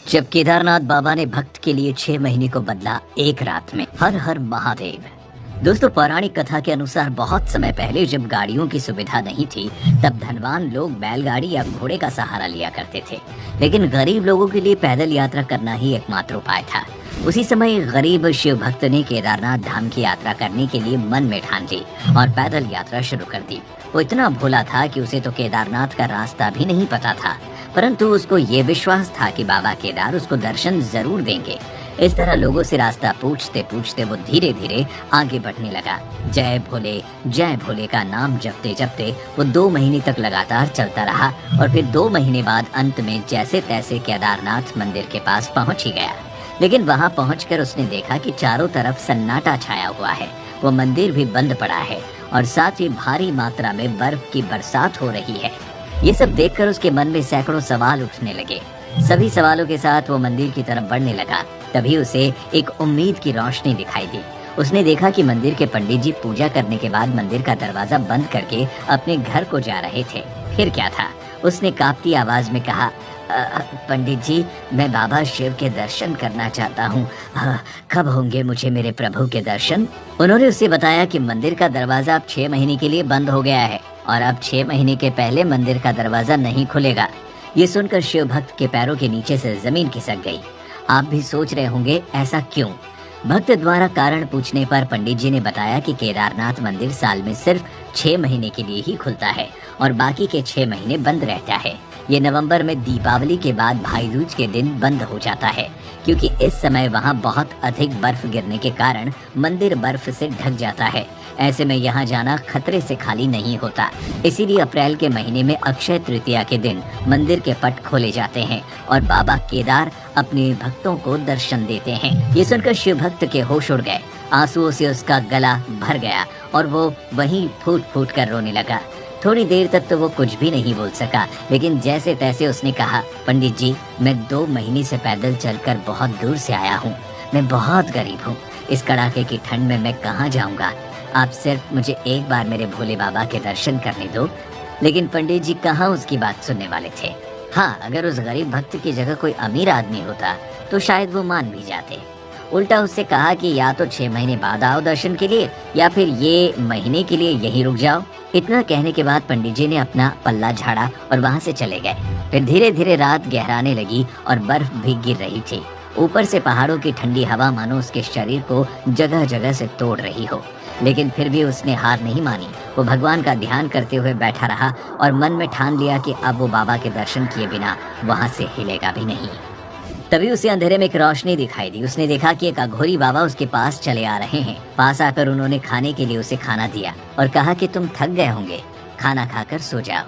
जब केदारनाथ बाबा ने भक्त के लिए 6 महीने को बदला एक रात में। हर हर महादेव। दोस्तों, पौराणिक कथा के अनुसार बहुत समय पहले जब गाड़ियों की सुविधा नहीं थी, तब धनवान लोग बैलगाड़ी या घोड़े का सहारा लिया करते थे। लेकिन गरीब लोगों के लिए पैदल यात्रा करना ही एकमात्र उपाय था। उसी समय गरीब शिव भक्त ने केदारनाथ धाम की यात्रा करने के लिए मन में ठान ली और पैदल यात्रा शुरू कर दी। वो इतना भोला था कि उसे तो केदारनाथ का रास्ता भी नहीं पता था, परंतु उसको ये विश्वास था कि बाबा केदार उसको दर्शन जरूर देंगे। इस तरह लोगों से रास्ता पूछते पूछते वो धीरे धीरे आगे बढ़ने लगा। जय भोले का नाम जपते जपते वो 2 महीने तक लगातार चलता रहा और फिर 2 महीने बाद अंत में जैसे तैसे केदारनाथ मंदिर के पास पहुंच ही गया। लेकिन वहां पहुंचकर उसने देखा कि चारों तरफ सन्नाटा छाया हुआ है। वो मंदिर भी बंद पड़ा है और साथ ही भारी मात्रा में बर्फ की बरसात हो रही है। ये सब देखकर उसके मन में सैकड़ों सवाल उठने लगे। सभी सवालों के साथ वो मंदिर की तरफ बढ़ने लगा। तभी उसे एक उम्मीद की रोशनी दिखाई दी। उसने देखा कि मंदिर के पंडित जी पूजा करने के बाद मंदिर का दरवाजा बंद करके अपने घर को जा रहे थे। फिर क्या था? उसने कांपती आवाज में कहा, पंडित जी, मैं बाबा शिव के दर्शन करना चाहता हूँ। कब होंगे मुझे मेरे प्रभु के दर्शन? उन्होंने उसे बताया कि मंदिर का दरवाजा अब 6 महीने के लिए बंद हो गया है और अब 6 महीने के पहले मंदिर का दरवाजा नहीं खुलेगा। ये सुनकर शिव भक्त के पैरों के नीचे से जमीन खिसक गई। आप भी सोच रहे होंगे ऐसा क्यों? भक्त द्वारा कारण पूछने पर पंडित जी ने बताया कि केदारनाथ मंदिर साल में सिर्फ 6 महीने के लिए ही खुलता है और बाकी के 6 महीने बंद रहता है। ये नवंबर में दीपावली के बाद भाई दूज के दिन बंद हो जाता है, क्योंकि इस समय वहाँ बहुत अधिक बर्फ गिरने के कारण मंदिर बर्फ से ढक जाता है। ऐसे में यहाँ जाना खतरे से खाली नहीं होता। इसीलिए अप्रैल के महीने में अक्षय तृतीया के दिन मंदिर के पट खोले जाते हैं और बाबा केदार अपने भक्तों को दर्शन देते हैं। ये सुनकर शिव भक्त के होश उड़ गए। आंसुओं से उसका गला भर गया और वो वहीं फूट फूट कर रोने लगा। थोड़ी देर तक तो वो कुछ भी नहीं बोल सका, लेकिन जैसे तैसे उसने कहा, पंडित जी, मैं 2 महीने से पैदल चलकर बहुत दूर से आया हूँ। मैं बहुत गरीब हूँ। इस कड़ाके की ठंड में मैं कहाँ जाऊँगा? आप सिर्फ मुझे एक बार मेरे भोले बाबा के दर्शन करने दो। लेकिन पंडित जी कहाँ उसकी बात सुनने वाले थे। हाँ, अगर उस गरीब भक्त की जगह कोई अमीर आदमी होता तो शायद वो मान भी जाते। उल्टा उससे कहा कि या तो 6 महीने बाद आओ दर्शन के लिए, या फिर ये महीने के लिए यहीं रुक जाओ। इतना कहने के बाद पंडित जी ने अपना पल्ला झाड़ा और वहाँ से चले गए। फिर धीरे धीरे रात गहराने लगी और बर्फ भी गिर रही थी। ऊपर से पहाड़ों की ठंडी हवा मानो उसके शरीर को जगह जगह से तोड़ रही हो। लेकिन फिर भी उसने हार नहीं मानी। वो भगवान का ध्यान करते हुए बैठा रहा और मन में ठान लिया कि अब वो बाबा के दर्शन किए बिना वहाँ से हिलेगा भी नहीं। तभी उसे अंधेरे में एक रोशनी दिखाई दी। उसने देखा कि एक अघोरी बाबा उसके पास चले आ रहे हैं। पास आकर उन्होंने खाने के लिए उसे खाना दिया और कहा कि तुम थक गए होंगे, खाना खाकर सो जाओ।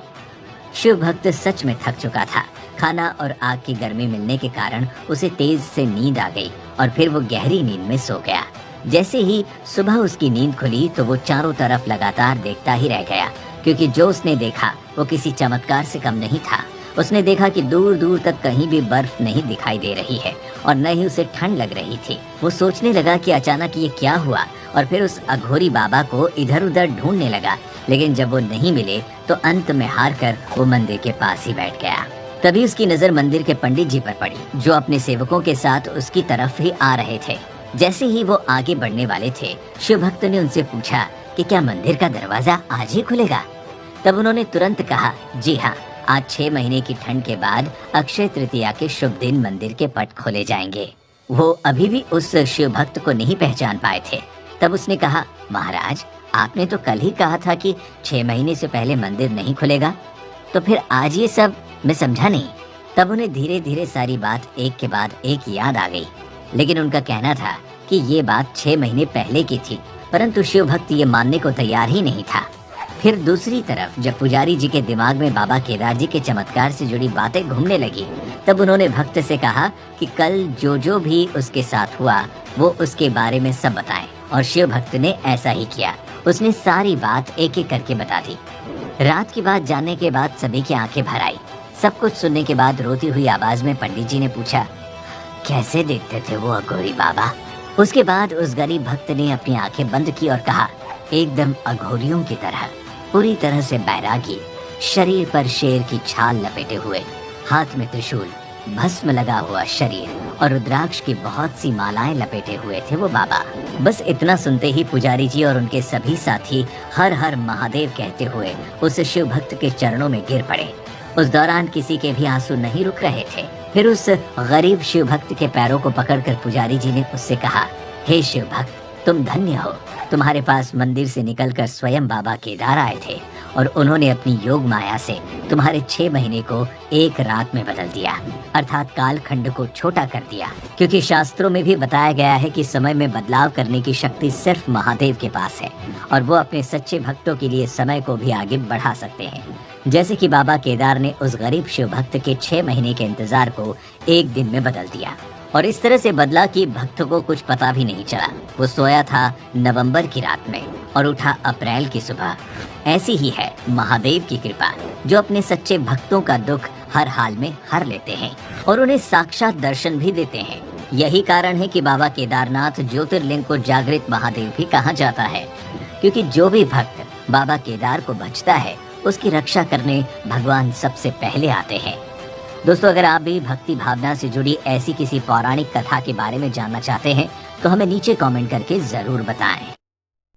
शिव भक्त सच में थक चुका था। खाना और आग की गर्मी मिलने के कारण उसे तेज से नींद आ गई और फिर वो गहरी नींद में सो गया। जैसे ही सुबह उसकी नींद खुली तो वो चारों तरफ लगातार देखता ही रह गया, क्योंकि जो उसने देखा वो किसी चमत्कार से कम नहीं था। उसने देखा कि दूर दूर तक कहीं भी बर्फ नहीं दिखाई दे रही है और न ही उसे ठंड लग रही थी। वो सोचने लगा कि अचानक ये क्या हुआ और फिर उस अघोरी बाबा को इधर उधर ढूंढने लगा। लेकिन जब वो नहीं मिले तो अंत में हार कर वो मंदिर के पास ही बैठ गया। तभी उसकी नजर मंदिर के पंडित जी पर पड़ी, जो अपने सेवकों के साथ उसकी तरफ ही आ रहे थे। जैसे ही वो आगे बढ़ने वाले थे, शिव भक्त ने उनसे पूछा कि क्या मंदिर का दरवाजा आज ही खुलेगा? तब उन्होंने तुरंत कहा, जी हाँ, आज 6 महीने की ठंड के बाद अक्षय तृतीया के शुभ दिन मंदिर के पट खोले जाएंगे। वो अभी भी उस शिव भक्त को नहीं पहचान पाए थे। तब उसने कहा, महाराज, आपने तो कल ही कहा था कि 6 महीने से पहले मंदिर नहीं खुलेगा, तो फिर आज ये सब? मैं समझा नहीं। तब उन्हें धीरे धीरे सारी बात एक के बाद एक याद आ गई। लेकिन उनका कहना था कि ये बात 6 महीने पहले की थी, परंतु शिव भक्त ये मानने को तैयार ही नहीं था। फिर दूसरी तरफ जब पुजारी जी के दिमाग में बाबा केदार जी के चमत्कार से जुड़ी बातें घूमने लगी, तब उन्होंने भक्त से कहा कि कल जो जो भी उसके साथ हुआ वो उसके बारे में सब बताएं। और शिव भक्त ने ऐसा ही किया। उसने सारी बात एक एक करके बता दी। रात की बात जानने के बाद सभी की आंखें भर आई। सब कुछ सुनने के बाद रोती हुई आवाज में पंडित जी ने पूछा, कैसे देखते थे वो अघोरी बाबा? उसके बाद उस गरीब भक्त ने अपनी आंखें बंद की और कहा, एकदम अघोरियों की तरह, पूरी तरह से बैरागी, शरीर पर शेर की छाल लपेटे हुए, हाथ में त्रिशूल, भस्म लगा हुआ शरीर और रुद्राक्ष की बहुत सी मालाएं लपेटे हुए थे वो बाबा। बस इतना सुनते ही पुजारी जी और उनके सभी साथी हर हर महादेव कहते हुए उस शिव भक्त के चरणों में गिर पड़े। उस दौरान किसी के भी आंसू नहीं रुक रहे थे। फिर उस गरीब शिव भक्त के पैरों को पकड़कर पुजारी जी ने उससे कहा, हे शिव भक्त, तुम धन्य हो। तुम्हारे पास मंदिर से निकलकर स्वयं बाबा केदार आए थे और उन्होंने अपनी योग माया से तुम्हारे 6 महीने को एक रात में बदल दिया, अर्थात कालखंड को छोटा कर दिया। क्योंकि शास्त्रों में भी बताया गया है कि समय में बदलाव करने की शक्ति सिर्फ महादेव के पास है और वो अपने सच्चे भक्तों के लिए समय को भी आगे बढ़ा सकते हैं। जैसे कि बाबा केदार ने उस गरीब शिव भक्त के 6 महीने के इंतजार को एक दिन में बदल दिया और इस तरह से बदला कि भक्त को कुछ पता भी नहीं चला। वो सोया था नवंबर की रात में और उठा अप्रैल की सुबह। ऐसी ही है महादेव की कृपा, जो अपने सच्चे भक्तों का दुख हर हाल में हर लेते हैं और उन्हें साक्षात दर्शन भी देते हैं। यही कारण है कि बाबा केदारनाथ ज्योतिर्लिंग को जागृत महादेव भी कहा जाता है, क्योंकि जो भी भक्त बाबा केदार को भजता है उसकी रक्षा करने भगवान सबसे पहले आते हैं। दोस्तों, अगर आप भी भक्ति भावना से जुड़ी ऐसी किसी पौराणिक कथा के बारे में जानना चाहते हैं तो हमें नीचे कमेंट करके जरूर बताएं।